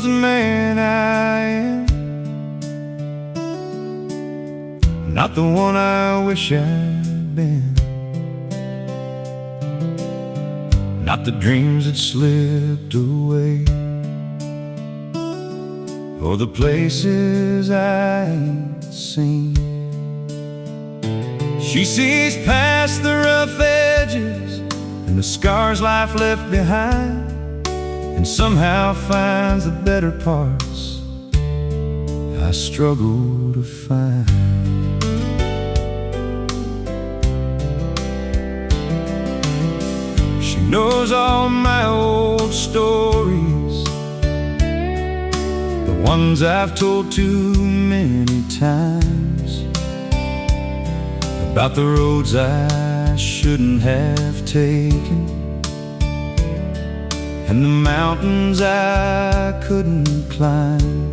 loves the man I am, not the one I wish I'd been, not the dreams that slipped away, or the places I ain't seen. She sees past the rough edges and the scars life left behind, and somehow finds the better parts I struggle to find. She knows all my old stories, the ones I've told too many times, about the roads I shouldn't have taken, and the mountains I couldn't climb.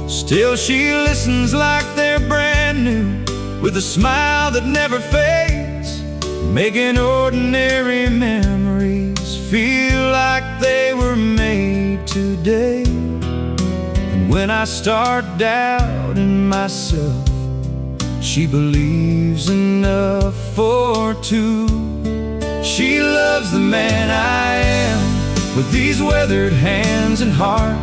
Still she listens like they're brand new, with a smile that never fades, making ordinary memories feel like they were made today. And when I start doubting myself, she believes enough for two. She loves the man I am, with these weathered hands and heart,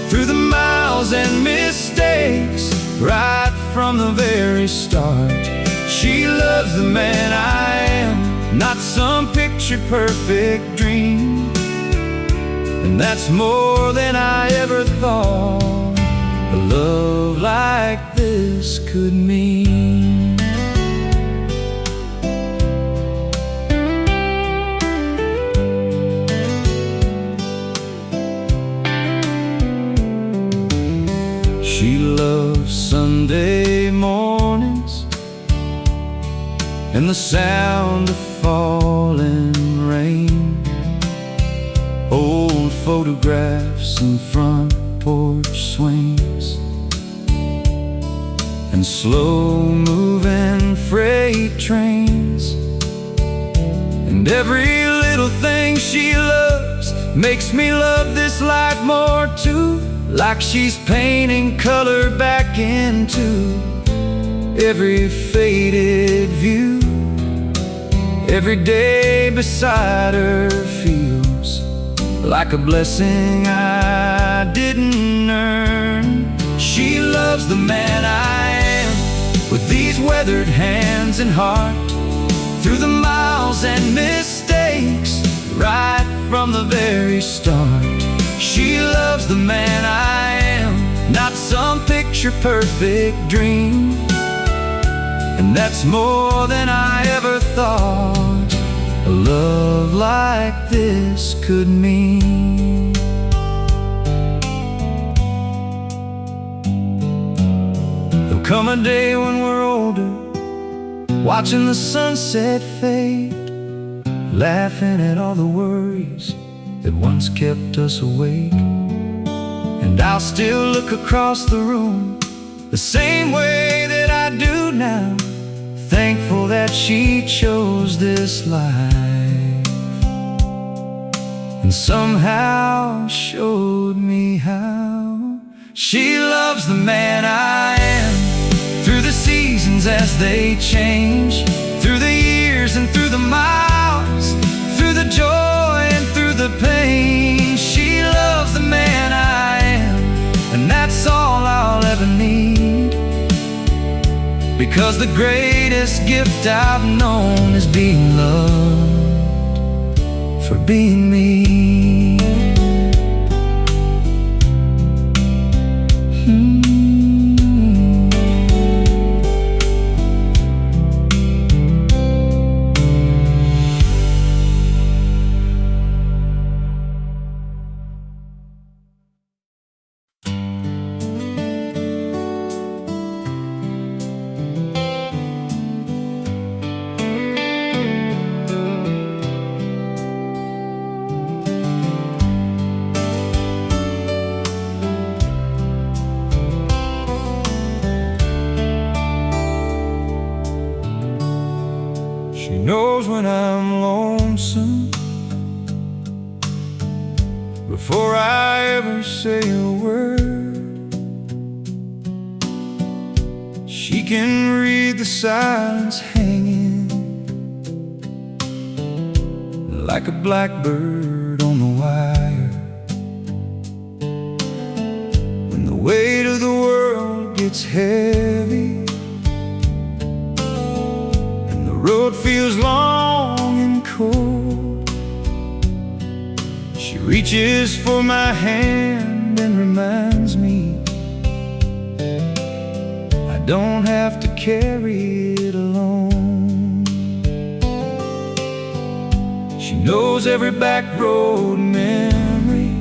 through the miles and mistakes, right from the very start. She loves the man I am, not some picture-perfect dream, and that's more than I ever thought a love like this could mean. She loves Sunday mornings and the sound of falling rain, old photographs and front porch swings, and slow-moving freight trains. And every little thing she loves makes me love this life more too, like she's painting color back into every faded view. Every day beside her feels like a blessing I didn't earn. She loves the man I am, with these weathered hands and heart, through the miles and mistakes, right from the very start. She loves the man I am, not some picture-perfect dream, and that's more than I ever thought a love like this could mean. There'll come a day when we're older, watching the sunset fade, laughing at all the worries that once kept us awake. And I'll still look across the room the same way that I do now, thankful that she chose this life, and somehow showed me how. She loves the man I am, through the seasons as they change, through the years and through the miles, through the joy and through the pain. She loves the man I am, and that's all I'll ever need, because the greatest gift I've known is being loved for being me. knows when I'm lonesome before I ever say a word. She can read the silence hanging like a blackbird on the wire. When the weight of the world gets heavy and the road feels long and cold, she reaches for my hand and reminds me I don't have to carry it alone. She knows every back road memory,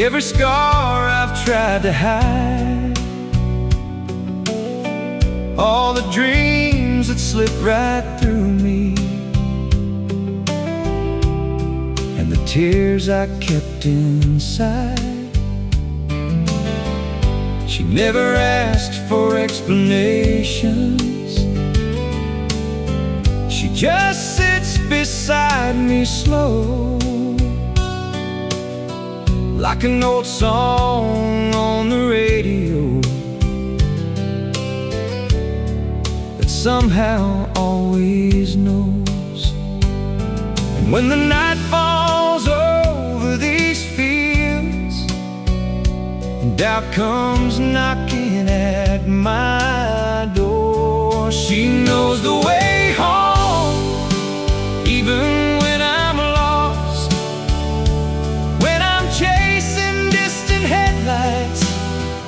every scar I've tried to hide, all the dreams that slip right through me, and the tears I kept inside. She never asked for explanations. She just sits beside me slow, like an old song on the radio that somehow always knows. And when the night falls over these fields and doubt comes knocking at my door, she knows the way home, even when I'm lost, when I'm chasing distant headlights,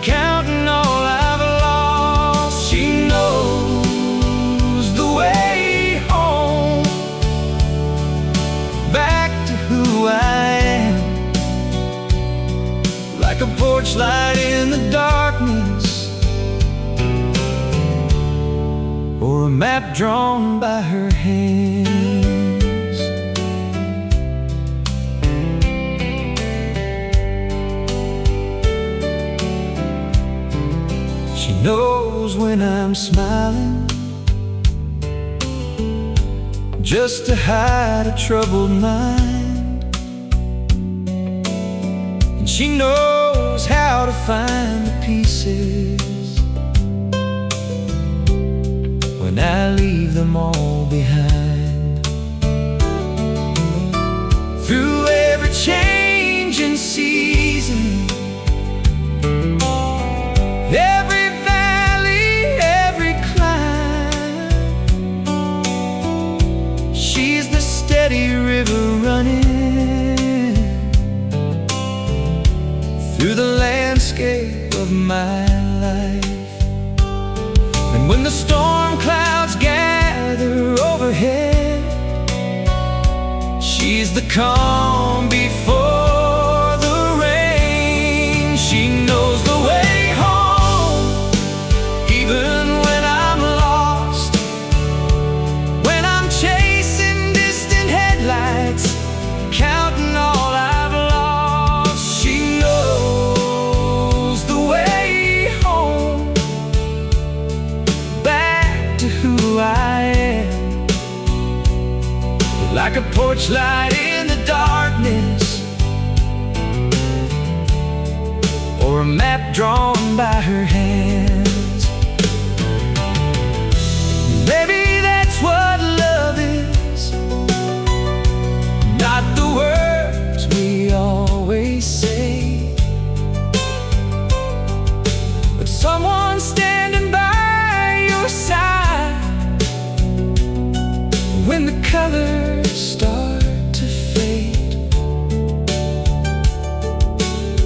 counting all I've lost. She knows the way home, back to who I am, like a porch light in the darkness, or a map drawn by her hands. She knows when I'm smiling, just to hide a troubled mind, and she knows how to find the pieces when I leave them all behind. Through every changing season, every valley, every climb, she's the steady river running through the landscape of my life. And when the storm clouds gather overhead, she's the calm before the rain. She knows the way home, even when I'm lost, when I'm chasing distant headlights, counting all I've lost. She knows the way home, back to who I am, like a porch light in the darkness, or a map drawn by her hands. Maybe that's what love is, not the words we always say, but someone standing by your side when the colors start to fade.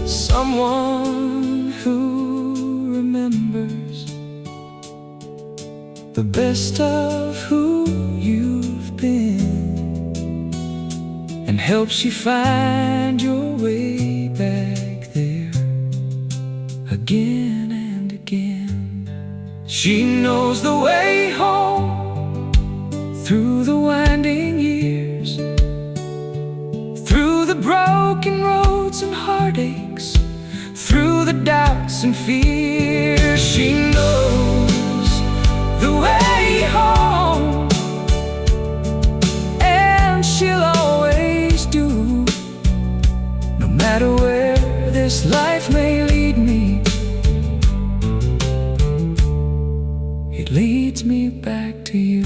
Someone who remembers the best of who you've been and helps you find your way back there again and again. She knows the way home, through the winding years, through the broken roads and heartaches, through the doubts and fears. She knows the way home, and she'll always do this life may lead me, it leads me back to you.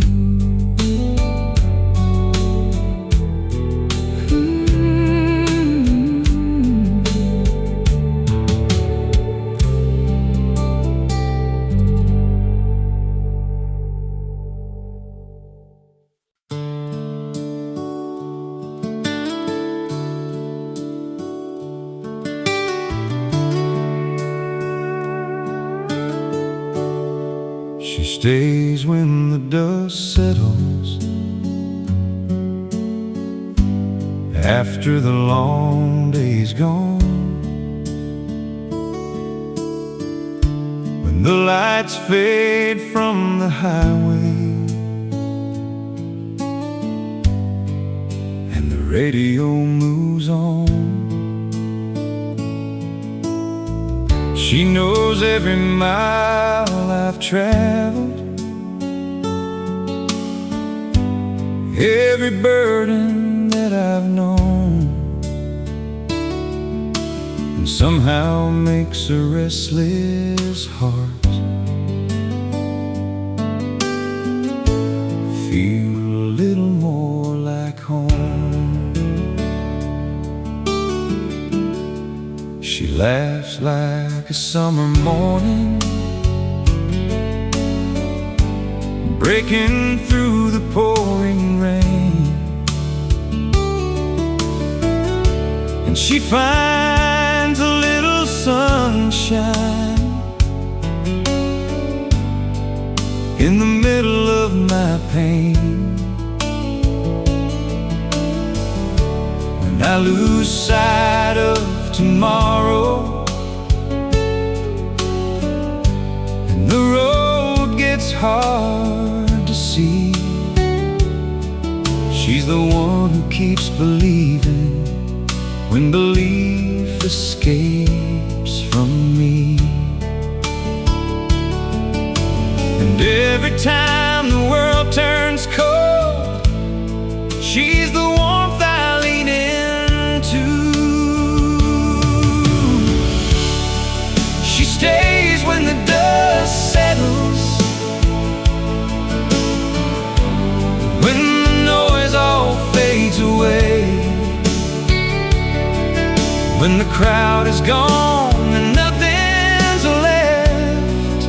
She stays when the dust settles, after the long day's gone, when the lights fade from the highway and the radio moves on. She knows every mile I've traveled, every burden that I've known, and somehow makes a restless heart feel a little more like home. She laughs like a summer morning, breaking through the pouring rain, and she finds a little sunshine in the middle of my pain. When I lose sight of tomorrow and the road gets hard to see, she's the one who keeps believing when belief escapes from me. And every time the world turns cold, she's the warmth I lean into. She stays when the dust settles, when the noise all fades away, when the crowd is gone and nothing's left.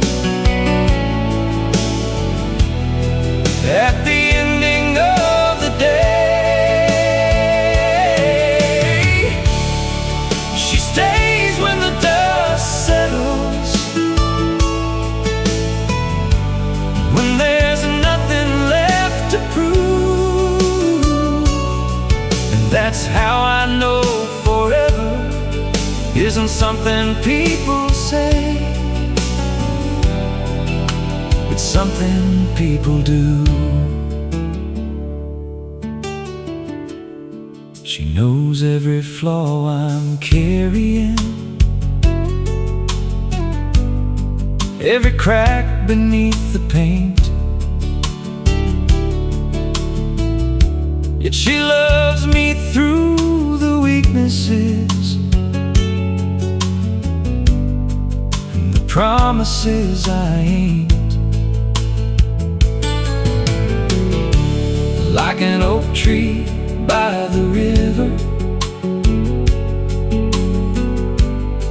At the ending of the day, she stays when the dust settles, when there's nothing left to prove. And that's how I know forever isn't something people say, it's something people do. She knows every flaw I'm carrying, every crack beneath the paint, yet she loves me through the weaknesses and the promises I ain't. Like an oak tree by the river,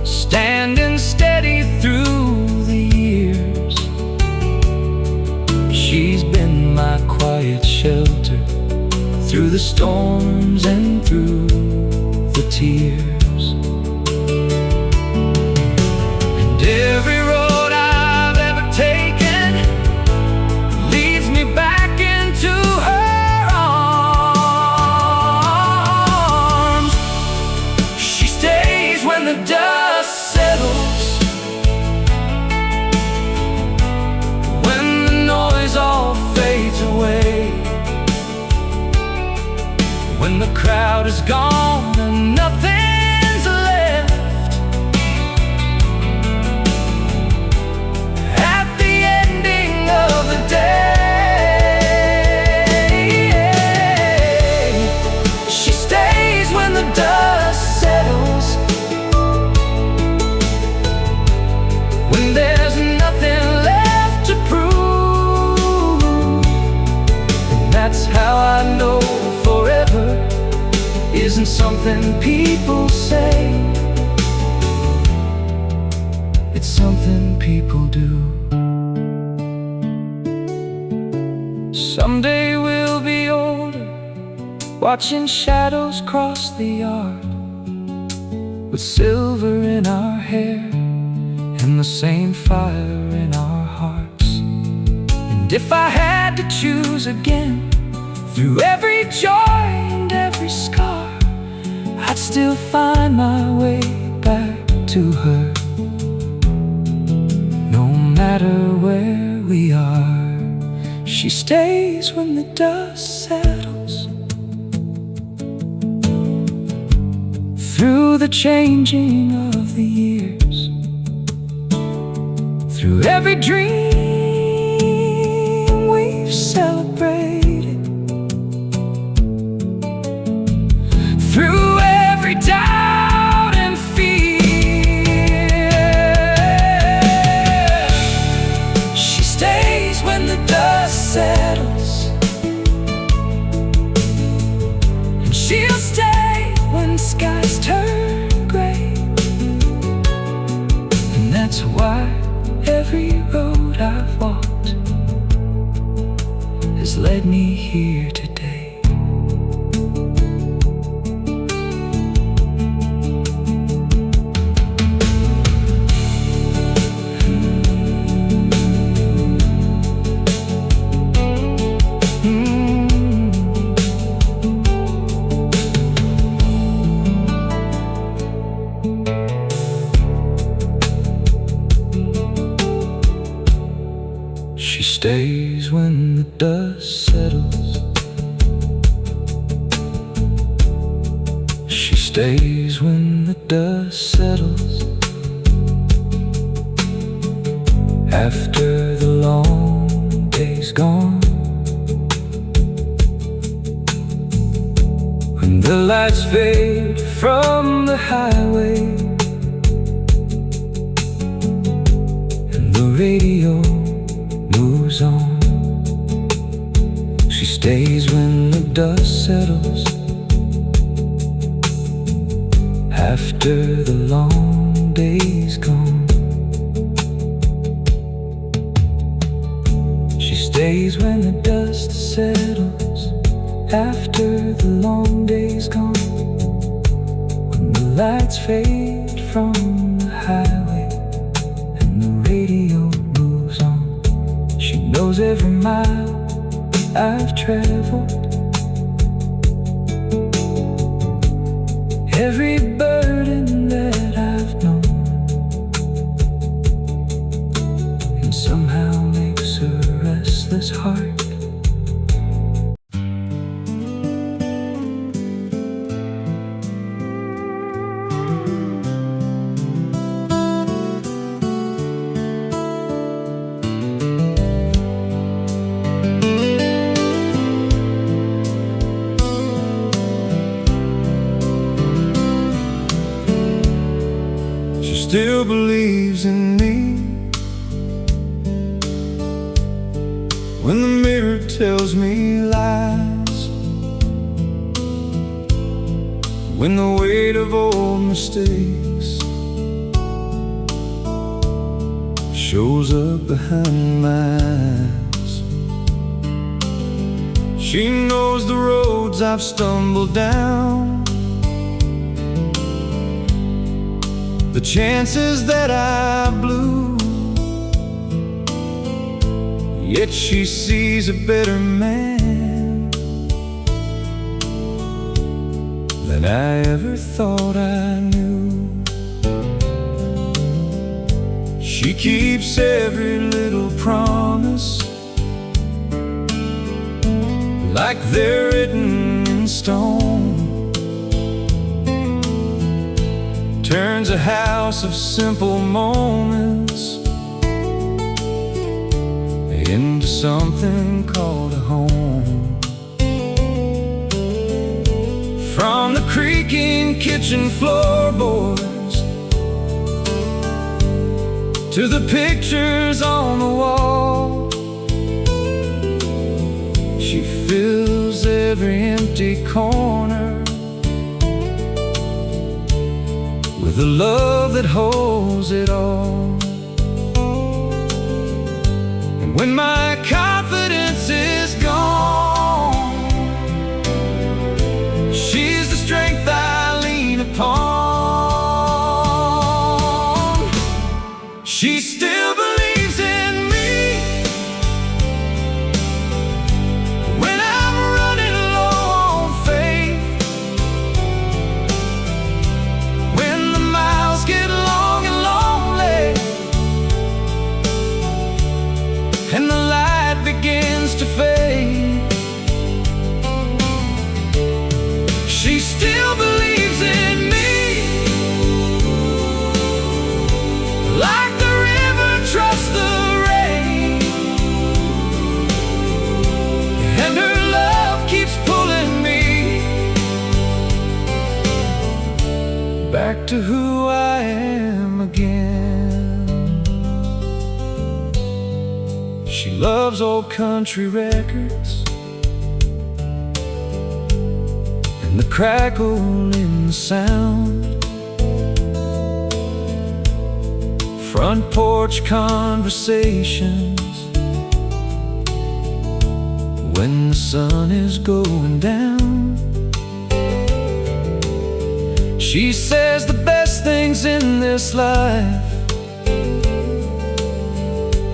standing steady through the years, she's been my quiet shelter through the storms and through the tears. And every road I've ever taken leads me back into her arms. She stays when the dust settles, when the noise all fades away, when the isn't something people say, it's something people do. Someday we'll be older, watching shadows cross the yard, with silver in our hair and the same fire in our hearts. And if I had to choose again, through every joy and every scar, I'd still find my way back to her, no matter where we are. She stays when the dust settles, through the changing of the years, through every dream we've celebrated, through every doubt and fear. She stays when the dust settles, and she'll stay when skies turn gray. And that's why every road I've walked has led me here today. She stays when the dust settles, she stays when the dust settles, after the long day's gone, when the lights fade from the highway and the radio moves on. She stays when the dust settles, after the long day's gone. She stays when the dust settles, after the long day's gone, when the lights fade from the highway and the radio moves on. She knows every mile I've traveled, every burden that I've known, and somehow makes a restless heart still believes in me when the mirror tells me lies, when the weight of old mistakes shows up behind my eyes. She knows the roads I've stumbled down, the chances that I blew, yet she sees a better man than I ever thought I knew. She keeps every little promise like they're written in stone, turns a house of simple moments into something called a home. From the creaking kitchen floorboards to the pictures on the wall, she fills every empty corner the love that holds it all. And when my confidence is gone, she's the strength I lean upon. She still believes in me when I'm running low on faith, when the miles get long and lonely, and the light begins to fade. She still believes in me, like the river trusts the rain, and her love keeps pulling me back to who I am again. She loves old country records and the crackle in the sound, front porch conversations when the sun is going down. She says the best things in this life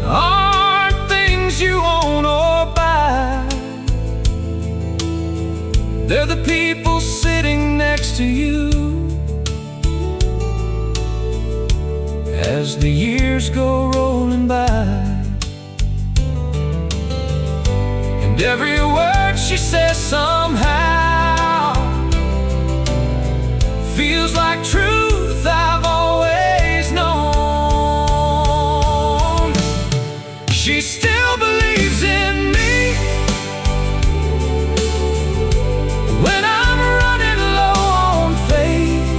aren't things you own or buy. They're the people sitting next to you as the years go rolling by. And every word she says somehow feels like truth I've always known. She still believes in me when I'm running low on faith,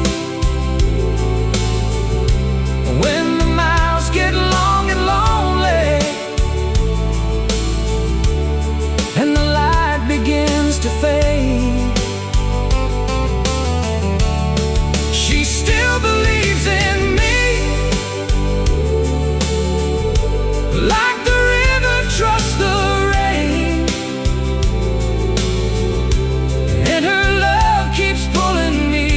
when the miles get long and lonely, and the light begins to fade. She still believes in me, like the river trusts the rain, and her love keeps pulling me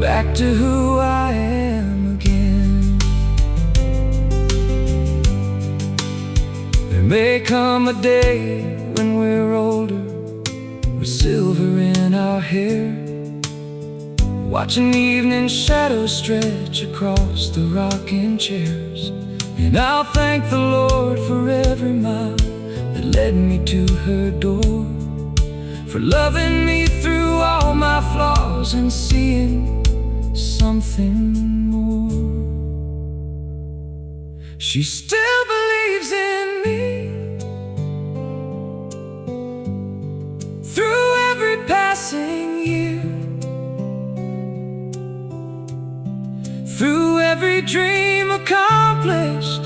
back to who I am again. There may come a day when we're older, with silver in our hair, watching evening shadows stretch across the rocking chairs. And I'll thank the Lord for every mile that led me to her door, for loving me through all my flaws and seeing something more. She still believes in me through every passing year, through every dream accomplished,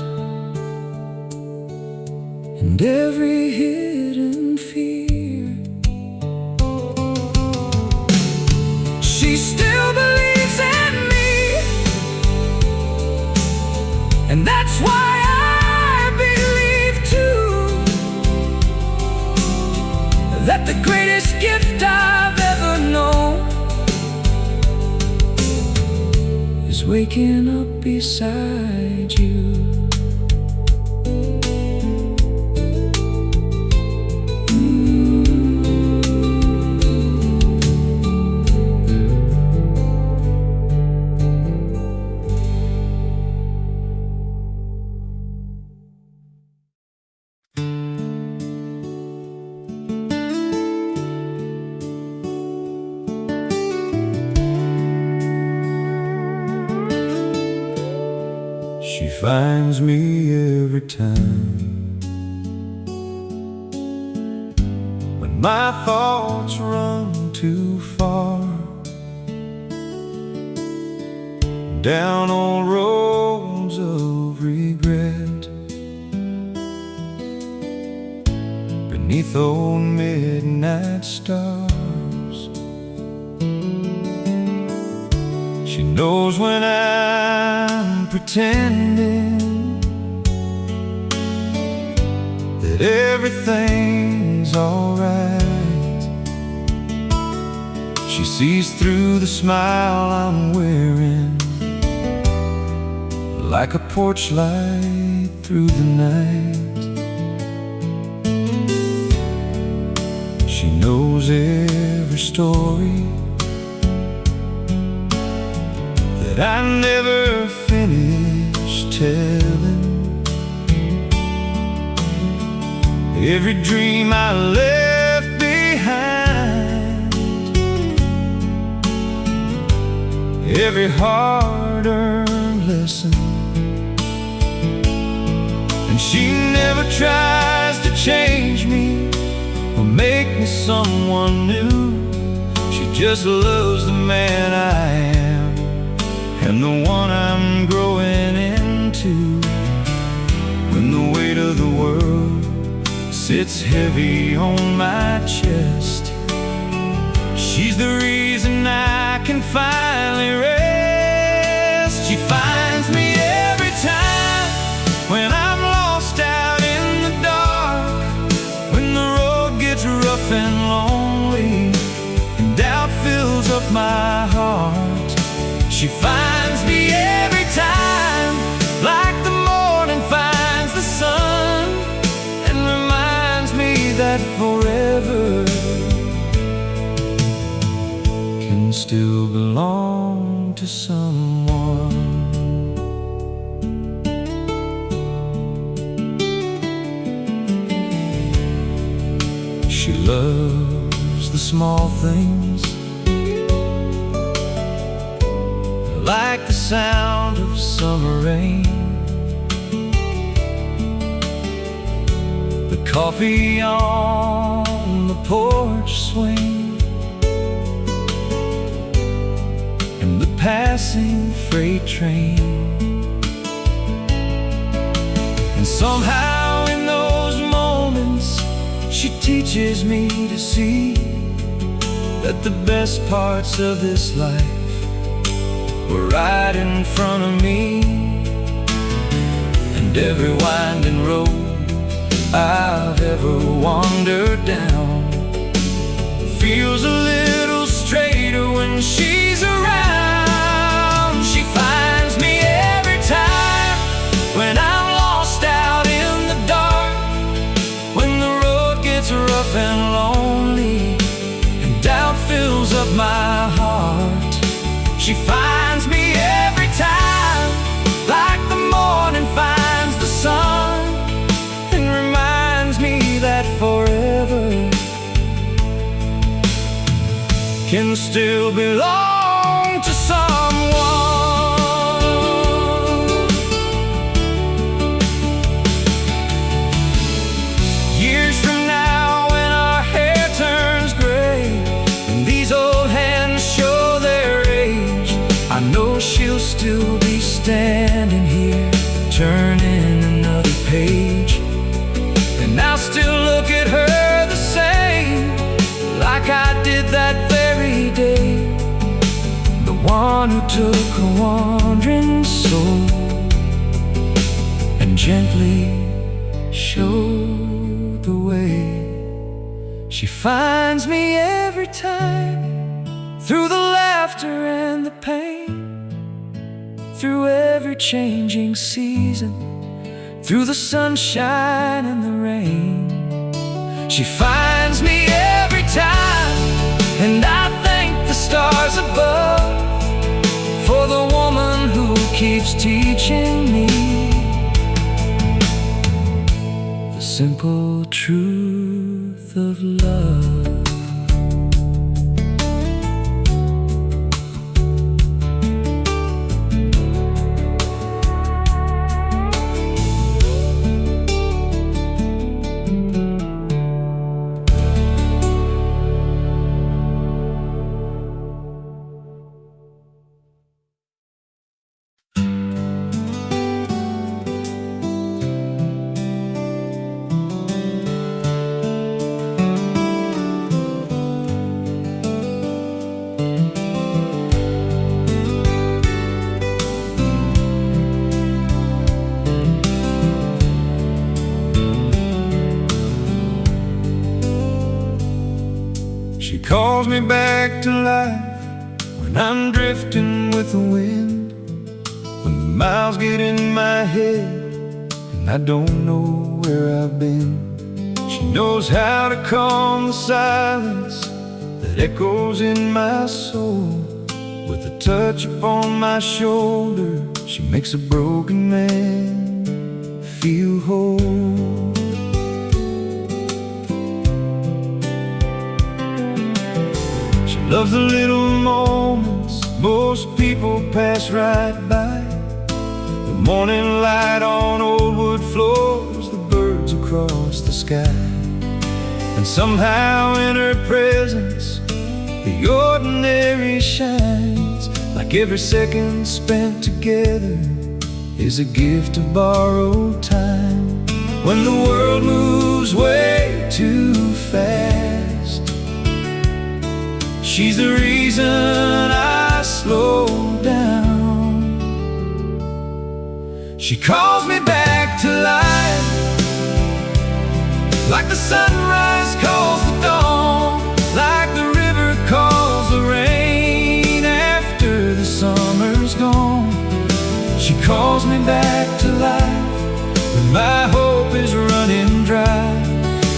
and every hidden fear. She still believes in me, and that's why I believe too that the greatest gift I've ever known is waking up beside you. She finds me every time when my thoughts run too far down on roads of regret, beneath old midnight stars. She knows when I'm pretending that everything's alright. She sees through the smile I'm wearing, like a porch light through the night. She knows every story that I never finished telling, every dream I left behind, every hard-earned lesson. And she never tries to change me or make me someone new. She just loves the man I am and the one I'm growing into. When the weight of the world sits heavy on my chest, she's the reason I can finally rest. She finds me every time when I'm lost out in the dark, when the road gets rough and lonely and doubt fills up my heart. She finds me every time, like the morning finds the sun, and reminds me that forever can still belong to someone. She loves the small things, like the sound of summer rain, the coffee on the porch swing, and the passing freight train. And somehow in those moments she teaches me to see that the best parts of this life were right in front of me, and every winding road I've ever wandered down feels a little straighter when she's around. She finds me every time when I'm lost out in the dark, when the road gets rough and lonely and doubt fills up my heart. She finds me every time, like the morning finds the sun, and reminds me that forever can still belong to someone. Years from now, when our hair turns gray and these old hands show their age, I know she'll still be standing here, turning another page. And I'll still look at her the same, like I did that very day. The one who took a wandering soul and gently showed the way. She finds me every time, through the laughter and the pain, through every changing season, through the sunshine and the rain. She finds me every time, and I thank the stars above for the woman who keeps teaching me the simple truth of love. me back to life when I'm drifting with the wind, when the miles get in my head and I don't know where I've been. She knows how to calm the silence that echoes in my soul. With a touch upon my shoulder, she makes a broken man feel whole. She loves the little moments most people pass right by. The morning light on old wood floors, the birds across the sky. And somehow in her presence, the ordinary shines, like every second spent together is a gift of borrowed time. When the world moves way too fast, she's the reason I slow down. She calls me back to life, like the sunrise calls the dawn, like the river calls the rain after the summer's gone. She calls me back to life when my hope is running dry,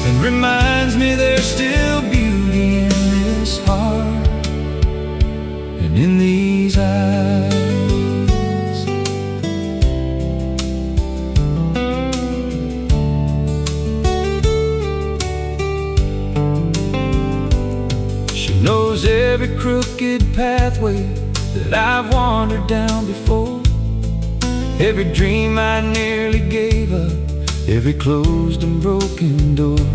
and reminds me there's still beauty in this heart and in these eyes. Knows every crooked pathway that I've wandered down before, every dream I nearly gave up, every closed and broken door.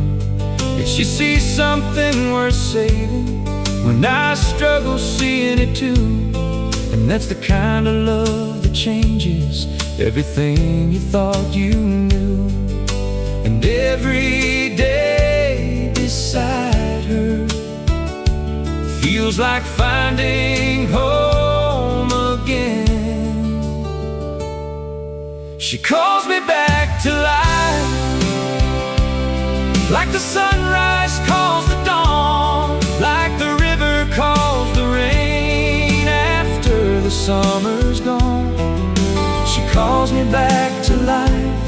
Yet she sees something worth saving when I struggle seeing it too. And that's the kind of love that changes everything you thought you knew. And every day beside her feels like finding home again. She calls me back to life, like the sunrise calls the dawn, like the river calls the rain after the summer's gone. She calls me back to life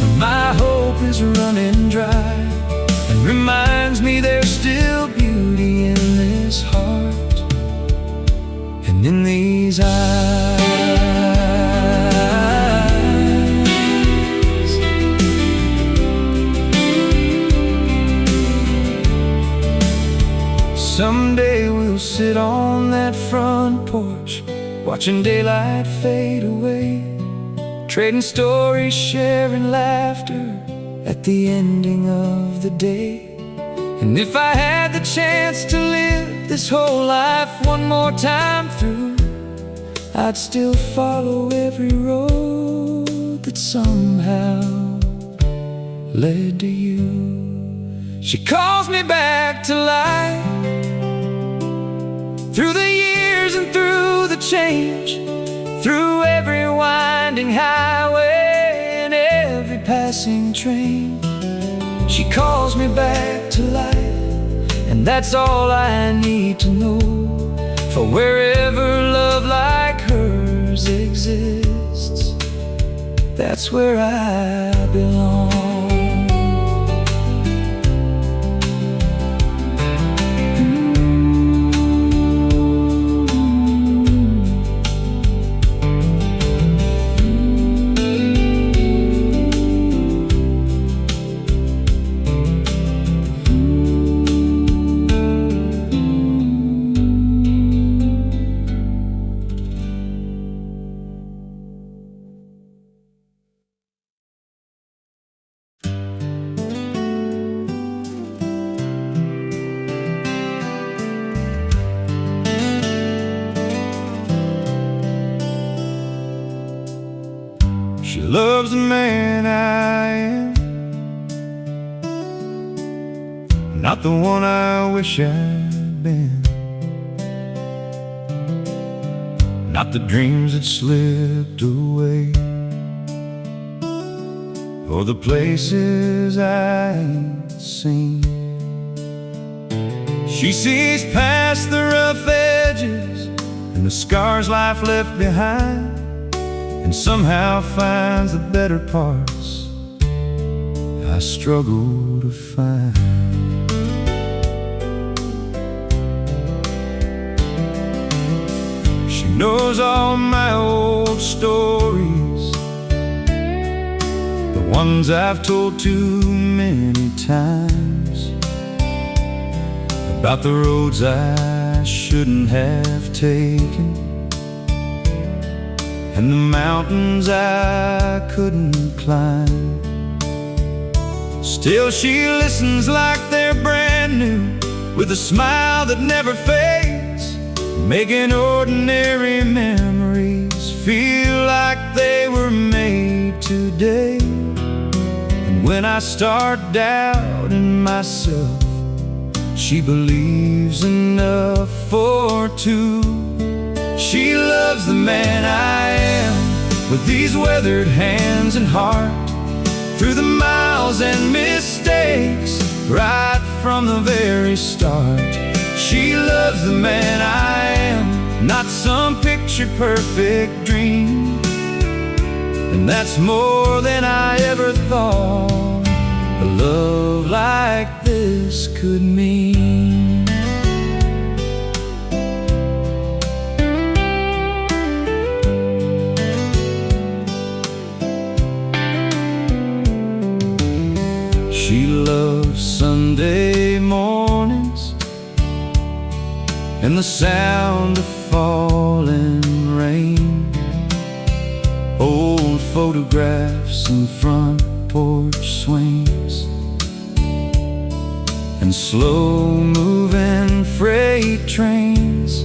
when my hope is running dry, and reminds me there's still beauty in this heart and in these eyes. Someday we'll sit on that front porch, watching daylight fade away, trading stories, sharing laughter at the ending of the day. And if I had the chance to live this whole life one more time through, I'd still follow every road that somehow led to you. She calls me back to life, through the years and through the change, through every winding highway and every passing train. She calls me back to life, and that's all I need to know. For wherever love like hers exists, that's where I belong. She loves the man I am, not the one I wish I'd been, not the dreams that slipped away, or the places I ain't seen. She sees past the rough edges and the scars life left behind, and somehow finds the better parts I struggle to find. She knows all my old stories, the ones I've told too many times, about the roads I shouldn't have taken, and the mountains I couldn't climb. Still she listens like they're brand new, with a smile that never fades, making ordinary memories feel like they were made today. And when I start doubting myself, she believes enough for two. She loves the man I am, with these weathered hands and heart, through the miles and mistakes, right from the very start. She loves the man I am, not some picture-perfect dream. And that's more than I ever thought a love like this could mean. She loves Sunday mornings and the sound of falling rain, old photographs and front porch swings, and slow-moving freight trains.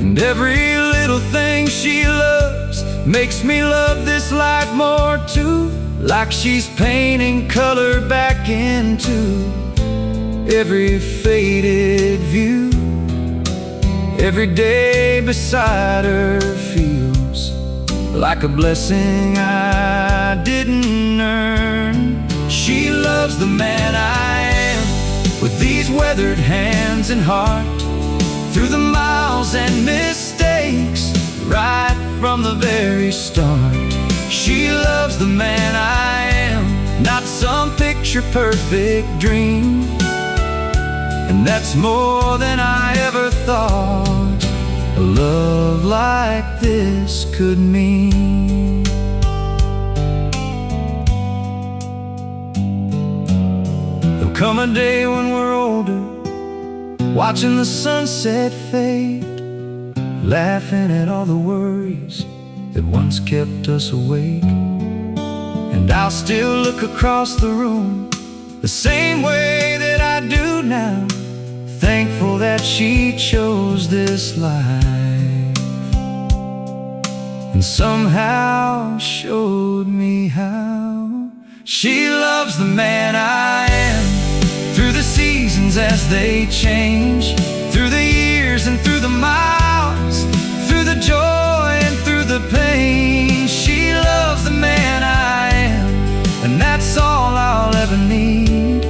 And every little thing she loves makes me love this life more too, like she's painting color back into every faded view. Every day beside her feels like a blessing I didn't earn. She loves the man I am, with these weathered hands and heart, through the miles and mistakes, right from the very start. She loves the man I am, not some picture-perfect dream. And that's more than I ever thought a love like this could mean. There'll come a day when we're older, watching the sunset fade, laughing at all the worries that once kept us awake. And I'll still look across the room the same way that I do now, thankful that she chose this life, and somehow showed me how. She loves the man I am, through the seasons as they change, through the years and through the miles, through the joy and through the pain. She loves the man I am, and that's all I'll ever need,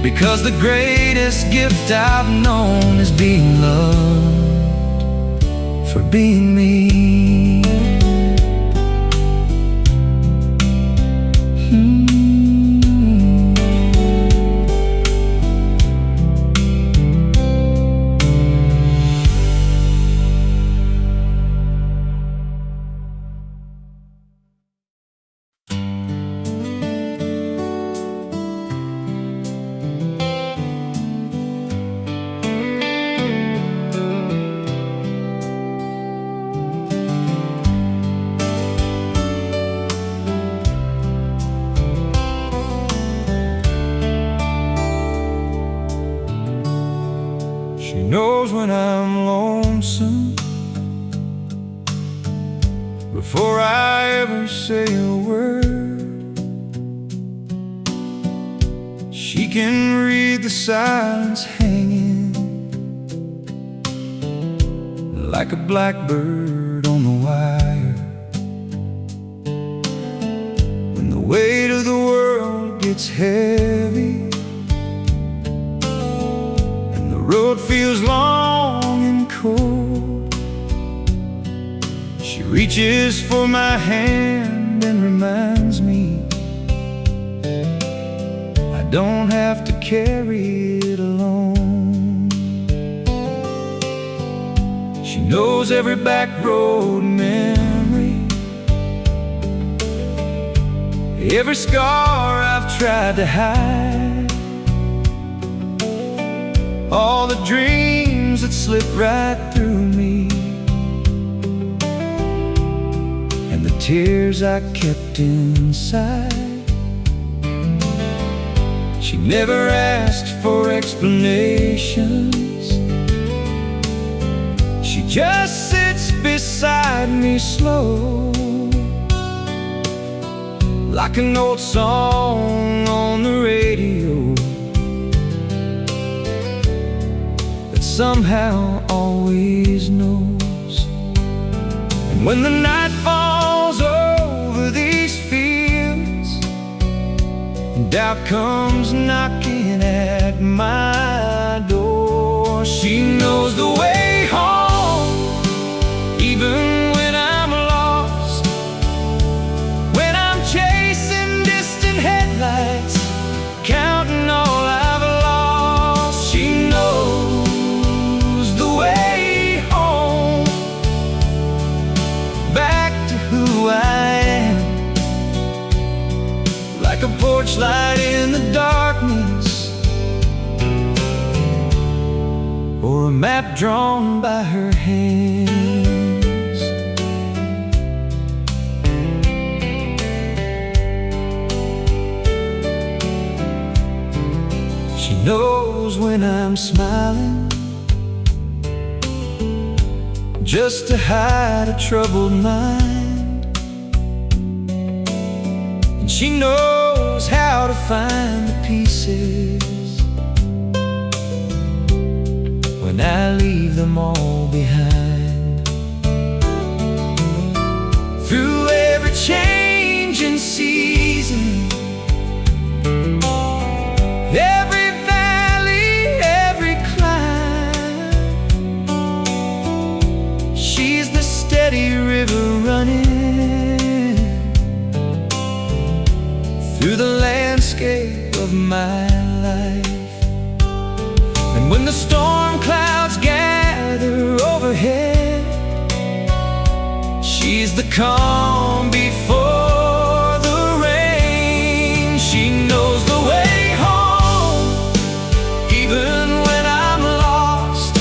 because the greatest gift I've known is being loved for being me. She knows when I'm lonesome before I ever say a word. She can read the silence hanging like a blackbird on the wire. When the weight of the world gets heavy road feels long and cold, she reaches for my hand and reminds me I don't have to carry it alone. She knows every back road memory, every scar I've tried to hide, all the dreams that slip right through me, and the tears I kept inside. She never asked for explanations, she just sits beside me slow, like an old song on the radio that somehow always knows. And when the night falls over these fields and doubt comes knocking at my door, she knows the way home, even when I'm lost, when I'm chasing distant headlights, counting all I've lost. She knows the way home, back to who I am, like a porch light in the darkness, or a map drawn by her hands. She knows when I'm smiling, just to hide a troubled mind, and she knows how to find the pieces when I leave them all behind. Through every changing season, every valley, every climb, she's the steady river running through the landscape of my life. And when the storm clouds gather overhead, she's the calm before the rain. She knows the way home, even when I'm lost,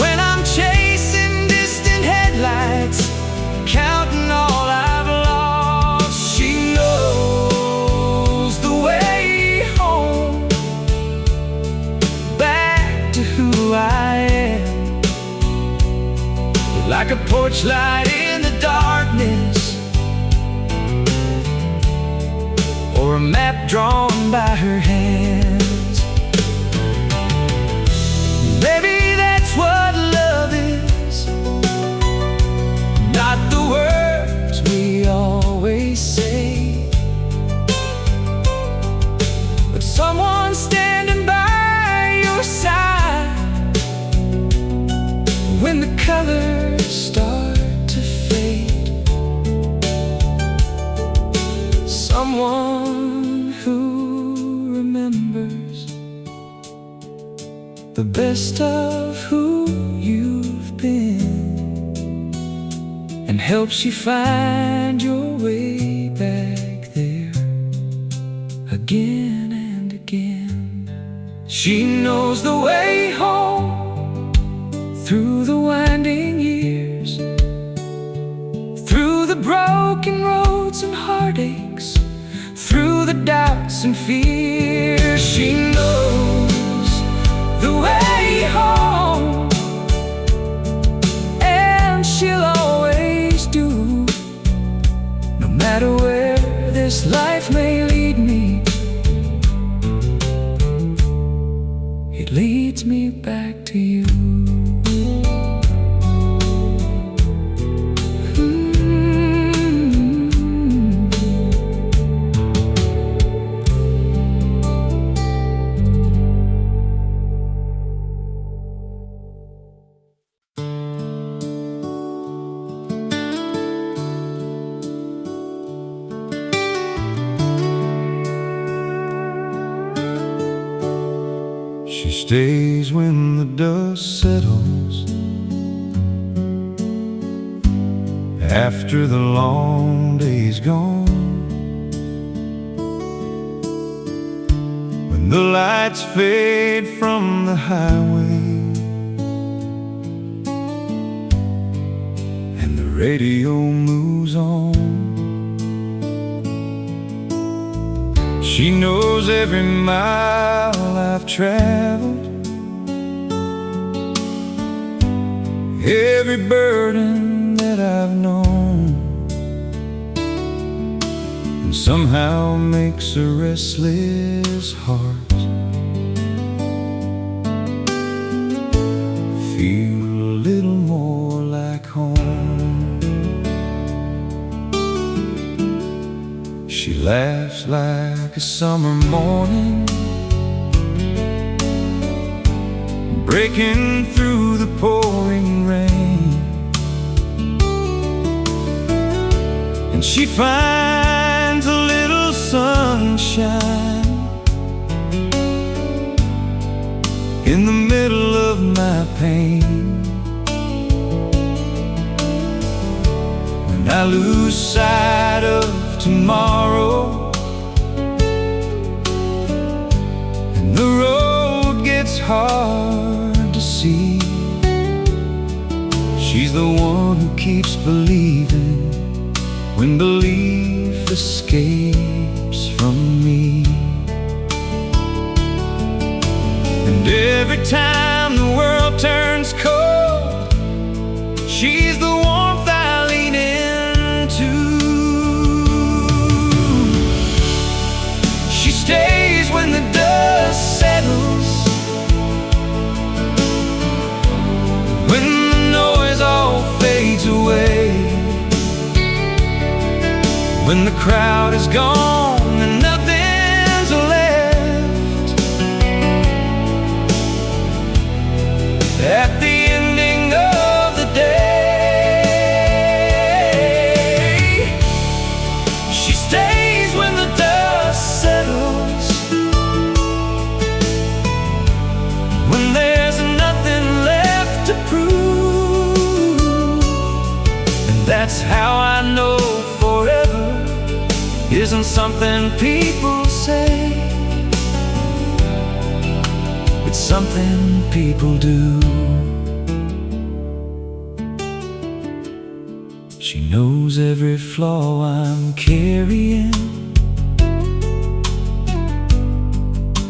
when I'm chasing distant headlights, counting all I've lost. She knows the way home, back to who I am, like a porch light in the darkness, or a map drawn by her hands. Maybe that's what love is, not the words we always say, but someone standing by your side when the colors start to fade. Someone who remembers the best of who you've been, and helps you find your way back there again and again. She knows the way home, through the winding years, through the broken roads and heartaches, through the doubts and fears. She knows the way home, and she'll always do, no matter where this life may lead me. It leads me back to you. stays when the dust settles after the long day's gone. When the lights fade from the highway and the radio moves on, she knows every mile I've traveled, every burden that I've known, and somehow makes a restless heart feel a little more like home. She laughs like a summer morning, breaking through the pouring rain, and she finds a little sunshine in the middle of my pain. When I lose sight of tomorrow and the road gets hard to see, she's the one who keeps believing when belief escapes from me. And every time the world turns cold, she's the warmth I lean into. She stays when the dust settles, when the noise all fades away, when the crowd is gone and nothing's left. At the ending of the day, she stays when the dust settles, when there's nothing left to prove. And that's how I know forever isn't something people say, it's something people do. She knows every flaw I'm carrying,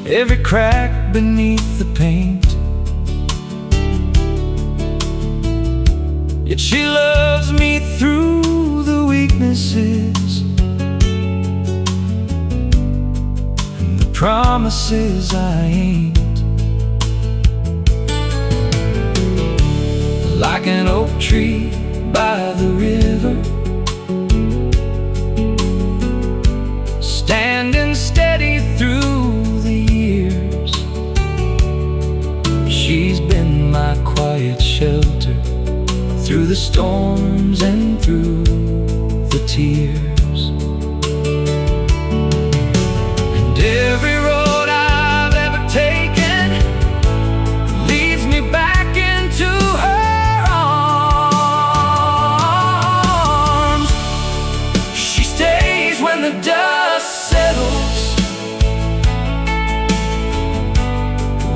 every crack beneath the paint, yet she loves me through the weaknesses and the promises I ain't. Like an oak tree by the river, standing steady through the years. She's been my quiet shelter through the storms and through the tears. And every road I've ever taken leads me back into her arms. She stays when the dust settles,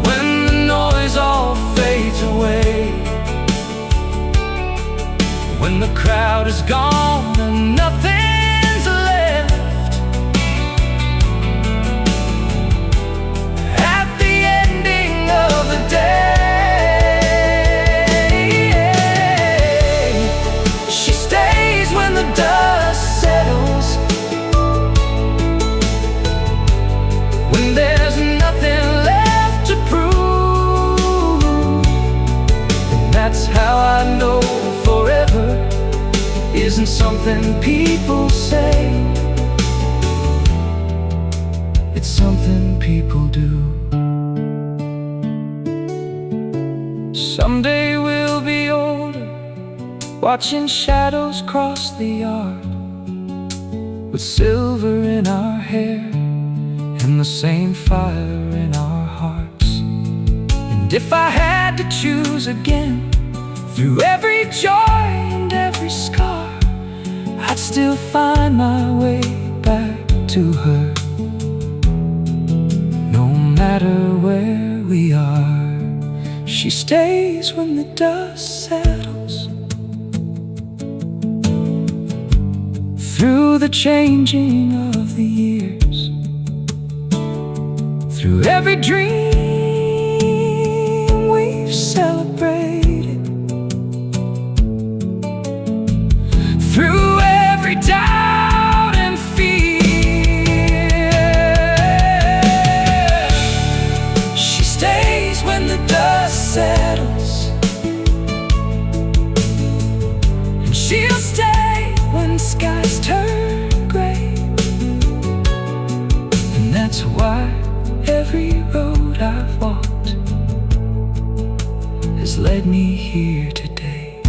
when the noise all fades away, when the crowd is gone and nothing's left. At the ending of the day, she stays when the dust settles, when there's nothing left to prove. And that's how I know forever isn't something people say, it's something people do. Someday we'll be older, watching shadows cross the yard, with silver in our hair and the same fire in our hearts. And if I had to choose again, through every joy and every scar, I'd still find my way back to her. No matter where we are, she stays when the dust settles. Through the changing of the years, through every dream we've celebrated, through every doubt and fear, she stays when the dust settles, and she'll stay when skies turn gray. And that's why every road I've walked has led me here today.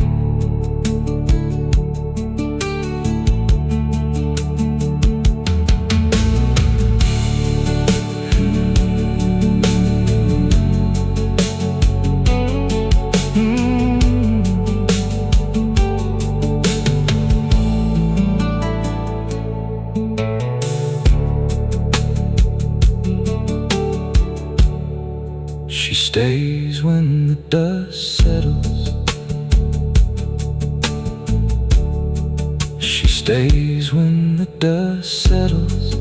She stays when the dust settles. She stays when the dust settles.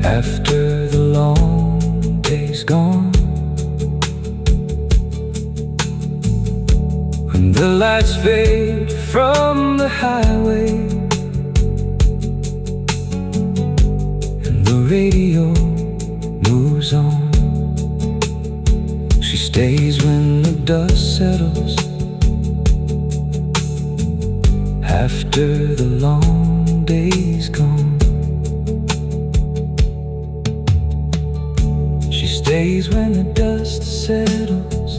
After the long day's gone, when the lights fade from the highway and the radio moves on, she stays when the dust settles. After the long day's gone, she stays when the dust settles.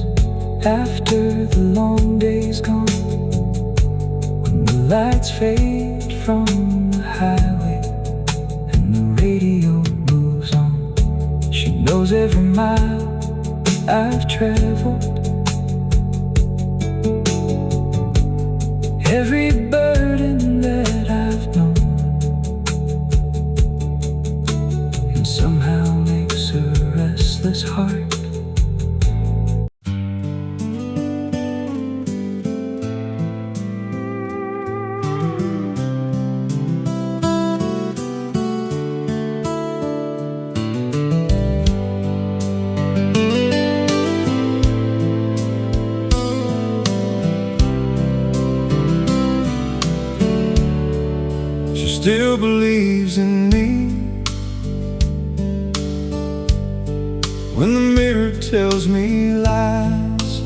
After the long day's gone, when the lights fade from the highway and the radio moves on, she knows every mile I've traveled, every burden that I've known, and somehow makes a restless heart still believes in me. When the mirror tells me lies,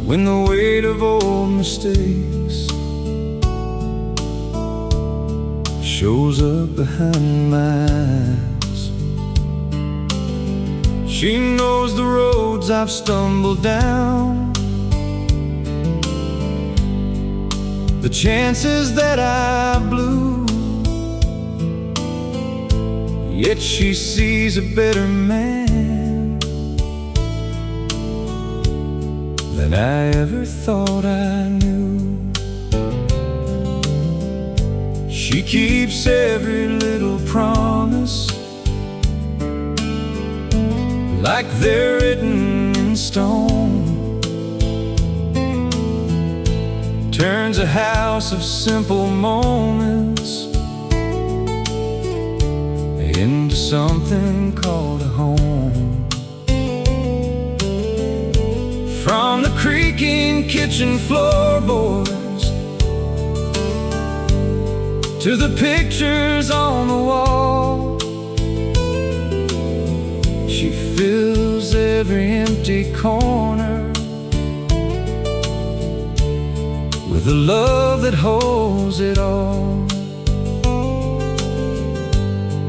when the weight of old mistakes shows up behind my eyes, she knows the roads I've stumbled down, the chances that I blew, yet she sees a better man than I ever thought I knew. She keeps every little promise like they're written in stone, turns a house of simple moments into something called a home. From the creaking kitchen floorboards to the pictures on the wall, she fills every empty corner with the love that holds it all.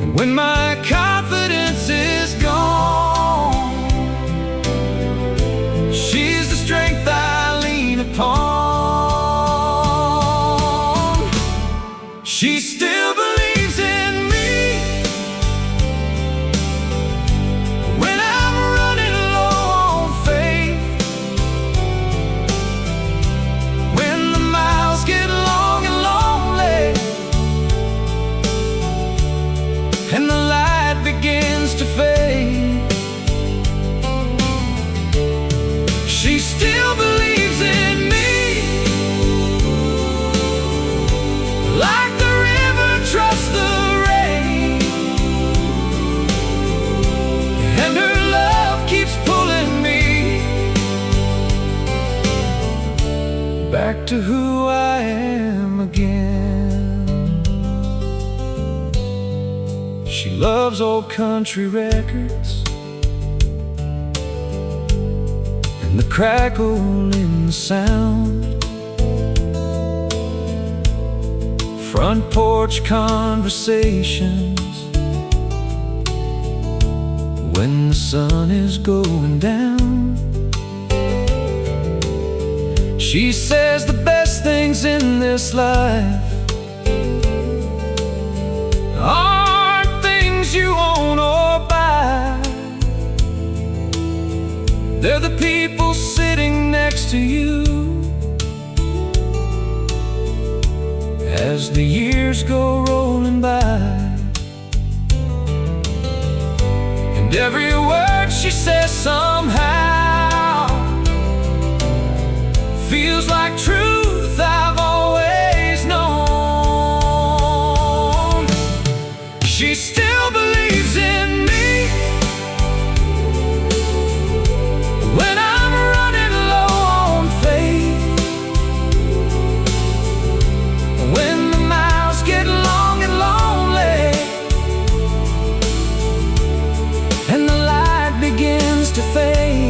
And when my confidence is gone, she's the strength I lean upon. She still believes in me to who I am again. She loves old country records and the crackle in the sound, front porch conversations when the sun is going down. She says the best things in this life aren't things you own or buy. They're the people sitting next to you as the years go rolling by. And every word she says somehow feels like truth I've always known. She still believes in me when I'm running low on faith, when the miles get long and lonely and the light begins to fade.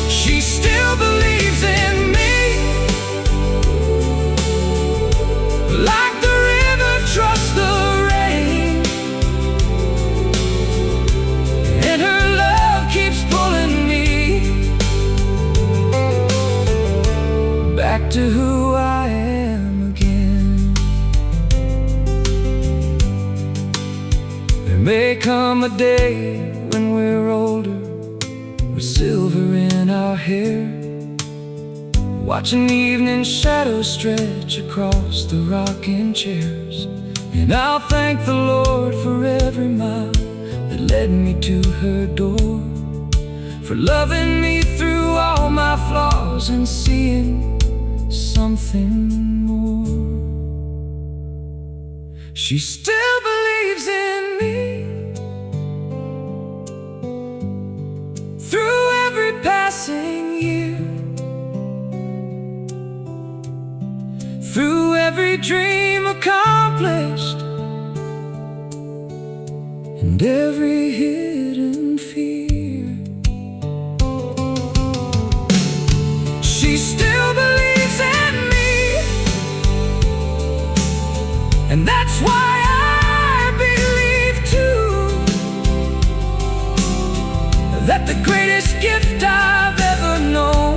She still believes in me, like the river trusts the rain, and her love keeps pulling me back to who I am again. There may come a day when we're older, with silver in our hair, watching the evening shadows stretch across the rocking chairs. And I'll thank the Lord for every mile that led me to her door, for loving me through all my flaws and seeing something more. She still believes in me through every passing year, through every dream accomplished and every hidden fear. She still believes in me, and that's why I believe too that the greatest gift I've ever known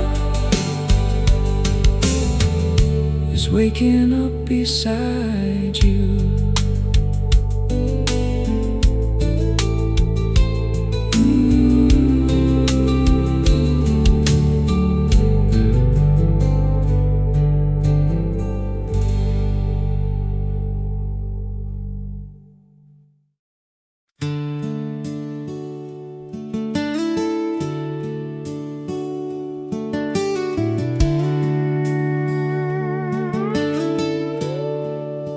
is waking up beside you.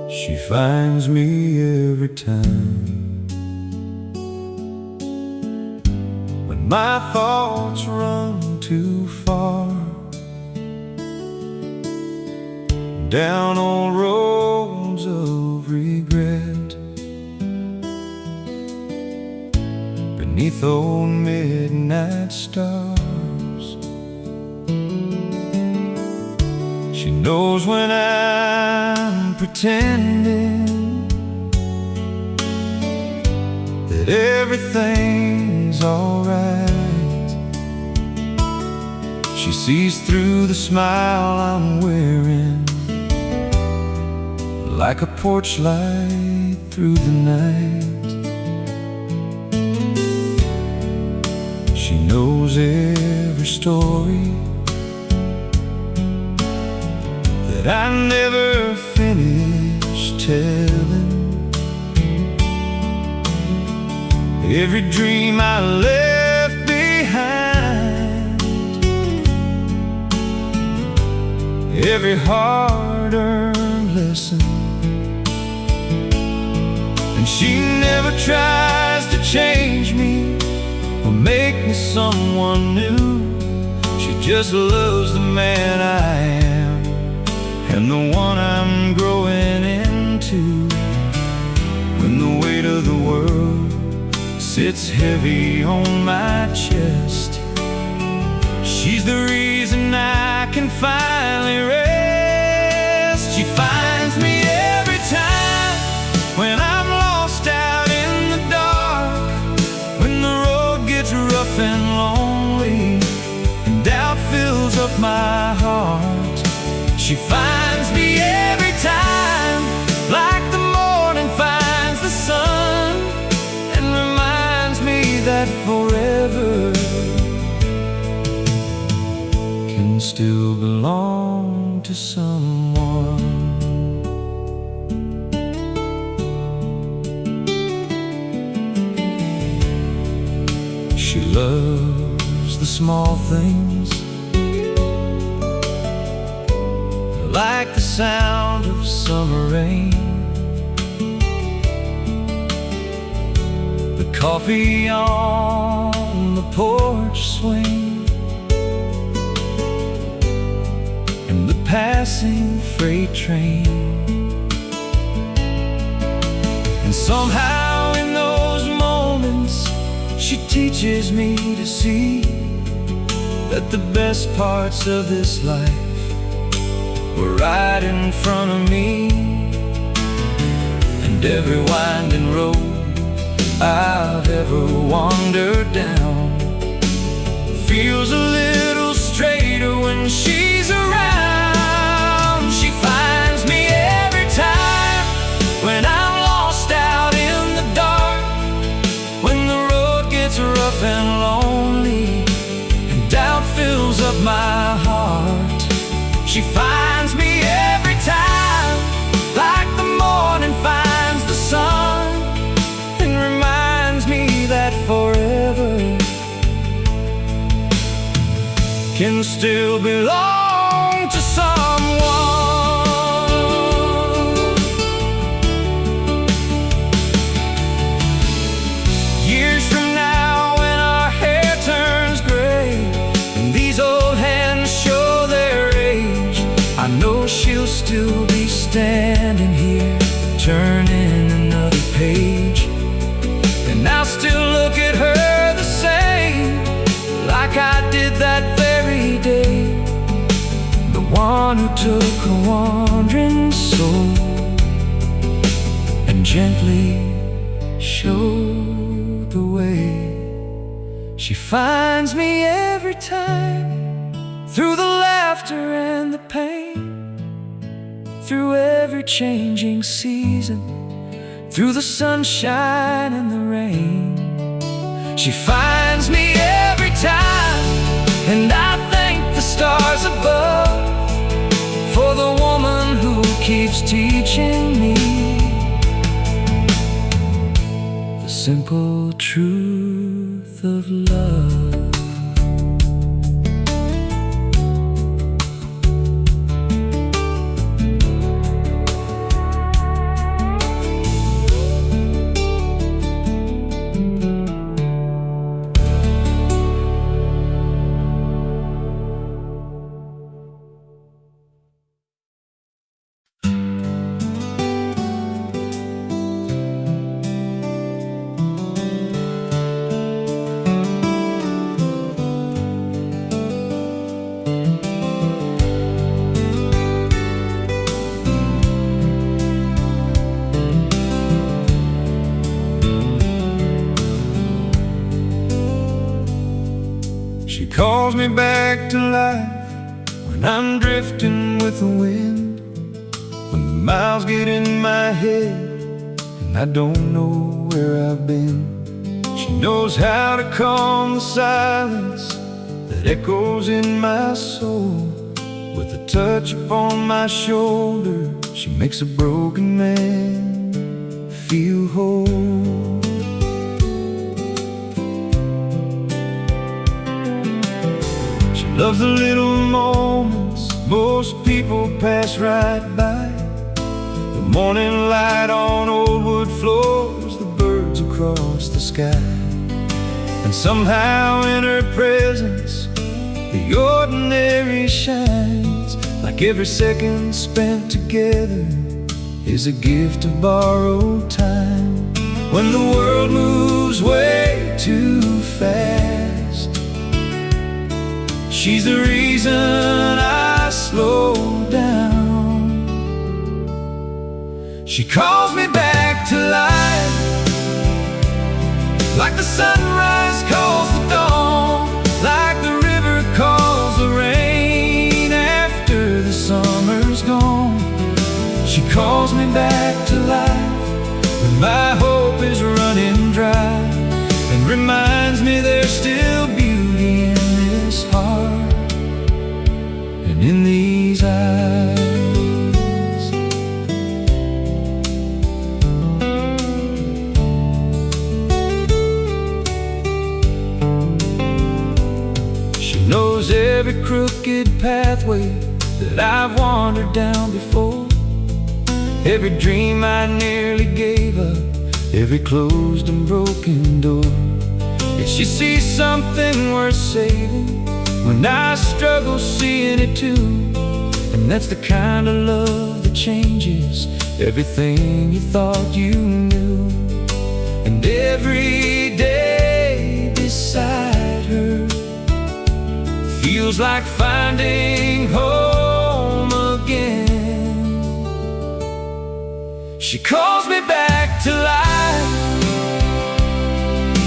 She finds me every time when my thoughts run too far down old roads of regret, beneath old midnight stars. She knows when I'm pretending that everything's alright. She sees through the smile I'm wearing, like a porch light through the night. She knows every story that I never finished telling, every dream I left behind, every hard-earned lesson. And she never tries to change me or make me someone new. She just loves the man I am and the one I'm growing into. When the weight of the world sits heavy on my chest, she's the reason I can finally rest. She finds me every time when I'm lost out in the dark, when the road gets rough and lonely and doubt fills up my heart. She finds me every time, like the morning finds the sun, and reminds me that forever can still belong to someone. She loves the small things, like the sound of summer rain, the coffee on the porch swing, and the passing freight train. And somehow in those moments she teaches me to see that the best parts of this life were right in front of me. And every winding road I've ever wandered down feels a little straighter when she's around. She finds me every time when I'm lost out in the dark, when the road gets rough and lonely and doubt fills up my heart. She finds me every time, like the morning finds the sun, and reminds me that forever can still belong to someone. Years from now, when our hair turns gray and these old hands show their age, I know she'll still be standing here, turning another page. And I'll still look at her the same, like I did that very day. The one who took a wandering soul and gently showed the way. She finds me every time, through the laughter and the pain, through every changing season, through the sunshine and the rain. She finds me every time, and I thank the stars above for the woman who keeps teaching me the simple truth of love. She calls me back to life when I'm drifting with the wind, when the miles get in my head and I don't know where I've been. She knows how to calm the silence that echoes in my soul. With a touch upon my shoulder, she makes a broken man feel whole. Loves the little moments most people pass right by. The morning light on old wood floors, the birds across the sky. And somehow in her presence The ordinary shines like every second spent together is a gift of borrowed time. When the world moves way too fast, she's the reason I slow down. She calls me back to life, like the sunrise calls the dawn, like the river calls the rain after the summer's gone. She calls me back to life when my hope is running dry, and reminds me there's still beauty in this heart and in these eyes. She knows every crooked pathway that I've wandered down before, every dream I nearly gave up, every closed and broken door. Yet she sees something worth saving when I struggle seeing it too. And that's the kind of love that changes everything you thought you knew. And every day beside her feels like finding home again. She calls me back to life,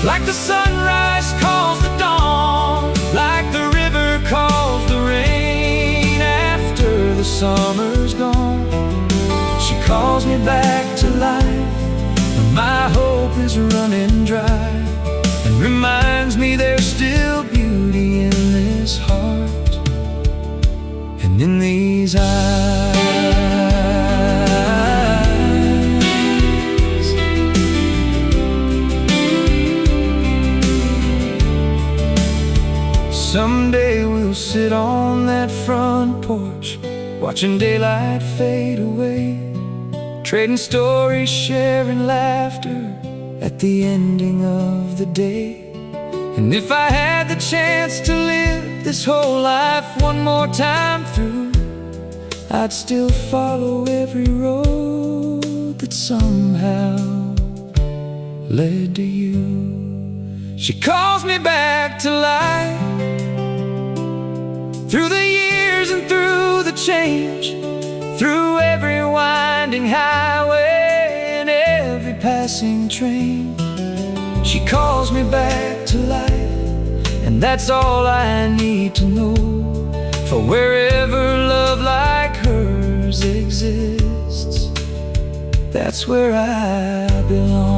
like the sunrise calls the dawn, like the river calls the rain after the summer's gone. She calls me back to life when my hope is running dry, and reminds me there's still beauty in this heart and in these eyes. Someday we'll sit on that front porch, watching daylight fade away, trading stories, sharing laughter at the ending of the day. And if I had the chance to live this whole life one more time through, I'd still follow every road that somehow led to you. She calls me back to life, through the years and through the change, through every winding highway and every passing train. She calls me back to life, and that's all I need to know. For wherever love like hers exists, that's where I belong.